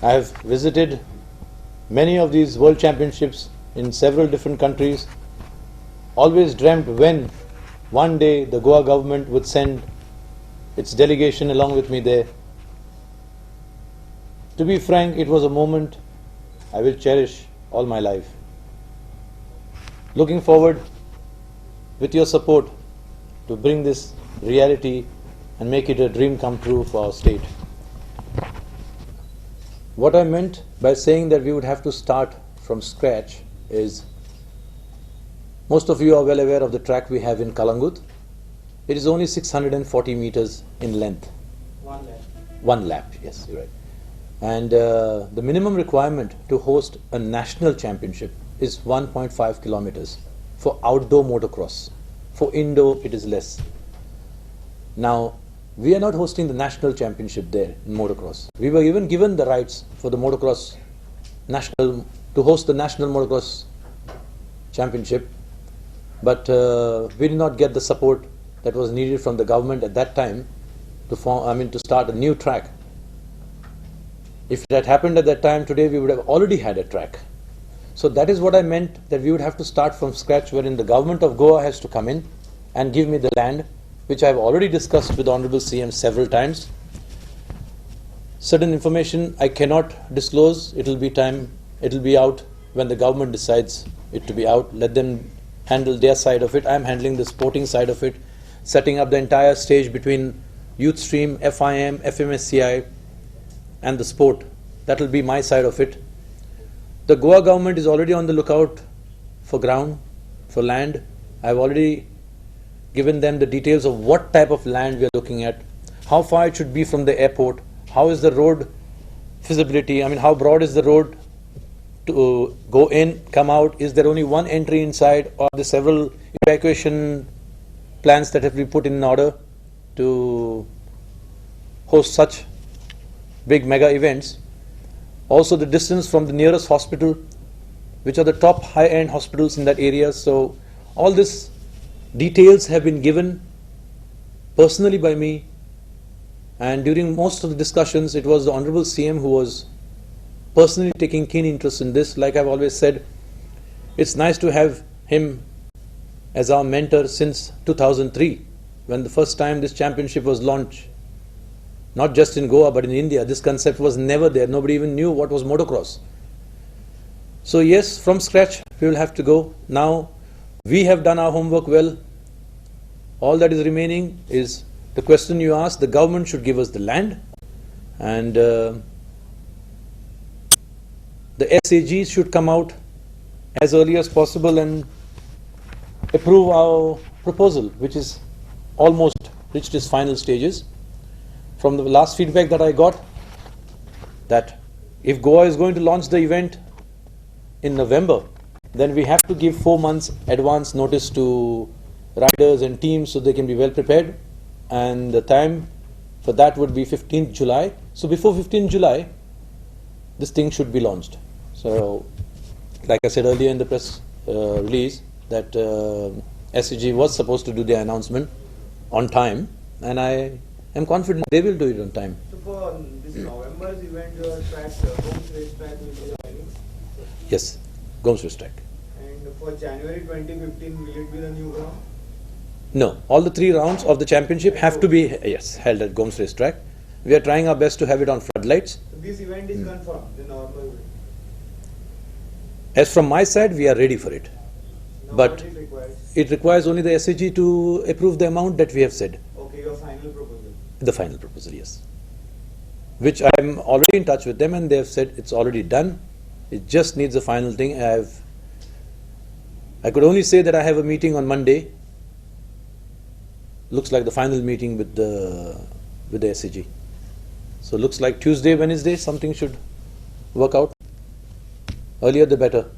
I have visited many of these world championships in several different countries. Always dreamt when one day the Goa government would send its delegation along with me there. To be frank, it was a moment I will cherish all my life. Looking forward with your support to bring this reality and make it a dream come true for our state. What I meant by saying that we would have to start from scratch is, most of you are well aware of the track we have in Kalangut. It is only 640 meters in length. One lap. One lap, yes, you're right. And the minimum requirement to host a national championship is 1.5 kilometers for outdoor motocross. For indoor, it is less. Now, we are not hosting the national championship there in motocross. We were even given the rights for the motocross national, to host the national motocross championship, but we did not get the support that was needed from the government at that time to start a new track. If it had happened at that time, today we would have already had a track. So that is what I meant, that we would have to start from scratch, wherein the government of Goa has to come in and give me the land, which I have already discussed with the Honorable CM several times. Certain information I cannot disclose. It will be out when the government decides it to be out. Let them handle their side of it. I am handling the sporting side of it, setting up the entire stage between youth stream, FIM, FMSCI and the sport. That will be my side of it. The Goa government is already on the lookout for ground, for land. I have already given them the details of what type of land we are looking at, how far it should be from the airport, how is the road feasibility, how broad is the road to go in, come out, is there only one entry inside, or are there several evacuation plans that have to be put in order to host such big mega events. Also the distance from the nearest hospital, which are the top high-end hospitals in that area. So all this details have been given personally by me, and during most of the discussions it was the Honorable CM who was personally taking keen interest in this. Like I've always said, it's nice to have him as our mentor since 2003, when the first time this championship was launched. Not just in Goa, but in India. This concept was never there. Nobody even knew what was motocross. So yes, from scratch we will have to go. Now we have done our homework well. All that is remaining is the question you asked. The government should give us the land, and the SAGs should come out as early as possible and approve our proposal, which is almost reached its final stages. From the last feedback that I got, that if Goa is going to launch the event in November, then we have to give 4 months advance notice to riders and teams so they can be well prepared, and the time for that would be 15th July. So before 15th July, this thing should be launched. So like I said earlier in the press release, that SAG was supposed to do the announcement on time, and I am confident they will do it on time. So for this November's event, your track, Gomes racetrack will be joining? Yes, Gomes racetrack. And for January 2015, will it be the new ground? No, all the 3 rounds of the championship have to be held at Gomes racetrack. We are trying our best to have it on floodlights. So this event is confirmed, the normal event? As from my side, we are ready for it. Now But what it requires? it requires only the SAG to approve the amount that we have said. Okay, your final proposal. The final proposal, yes. Which I am already in touch with them, and they have said it's already done. It just needs a final thing. I could only say that I have a meeting on Monday. Looks like the final meeting with the SAG. So looks like Tuesday, Wednesday, something should work out. Earlier the better.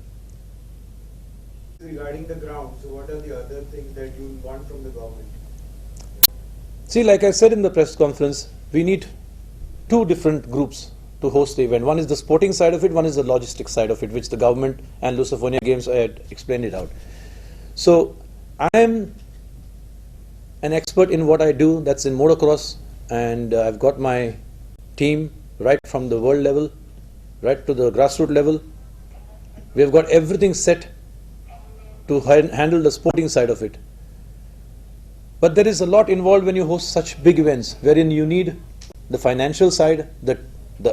Regarding the ground, so what are the other things that you want from the government? See, like I said in the press conference, we need 2 different groups to host the event. One is the sporting side of it, one is the logistics side of it, which the government and Lusofonia Games had explained it out. So I am an expert in what I do, that's in motocross, and I've got my team right from the world level right to the grassroots level. We have got everything set to handle the sporting side of it. But there is a lot involved when you host such big events, wherein you need the financial side, the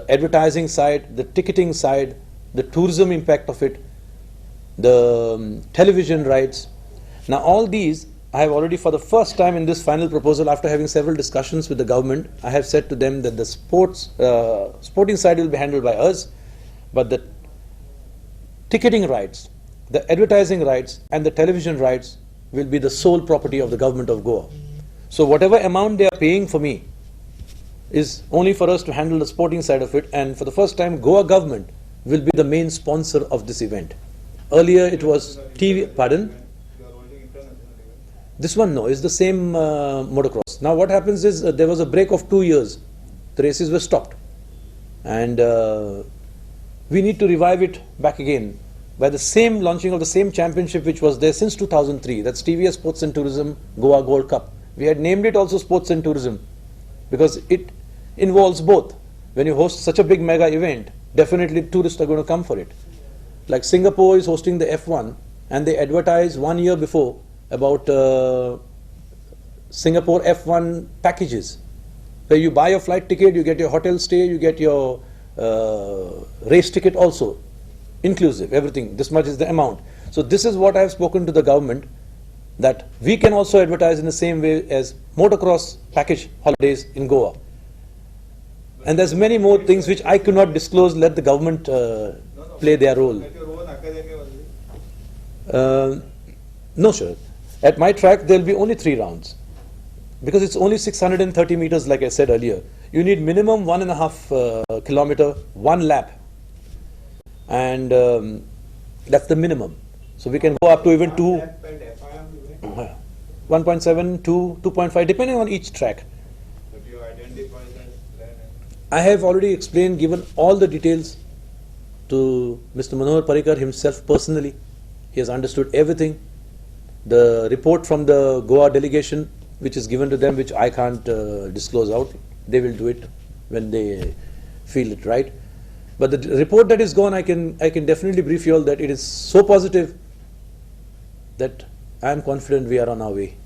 advertising side, the ticketing side, the tourism impact of it, the television rights. Now all these, I have already for the first time in this final proposal, after having several discussions with the government, I have said to them that the sporting side will be handled by us, but the ticketing rights, the advertising rights and the television rights will be the sole property of the government of Goa. So whatever amount they are paying for me is only for us to handle the sporting side of it, and for the first time Goa government will be the main sponsor of this event. Earlier it was TV, pardon? You are holding international event. This one no, is the same motocross. Now what happens is there was a break of 2 years. The races were stopped. And we need to revive it back again by the same launching of the same championship which was there since 2003. That's TVS Sports and Tourism Goa Gold Cup. We had named it also Sports and Tourism because it involves both. When you host such a big mega event, definitely tourists are going to come for it. Like Singapore is hosting the F1 and they advertise 1 year before about Singapore F1 packages, where you buy your flight ticket, you get your hotel stay, you get your race ticket also, inclusive, everything. This much is the amount. So this is what I have spoken to the government, that we can also advertise in the same way as motocross package holidays in Goa. And there's many more things which I could not disclose. Let the government play their role. At your own academy only. No, sir. At my track, there will be only 3 rounds. Because it's only 630 meters, like I said earlier. You need minimum 1.5 kilometer, 1 lap. And that's the minimum. So we can go up to even 2, 1.7, 2, 2.5, depending on each track. But you identify that plan. I have already explained, given all the details to Mr. Manohar Parrikar himself personally. He has understood everything. The report from the Goa delegation, which is given to them, which I can't disclose out, they will do it when they feel it right. But the report that is gone, I can definitely brief you all that it is so positive that I am confident we are on our way.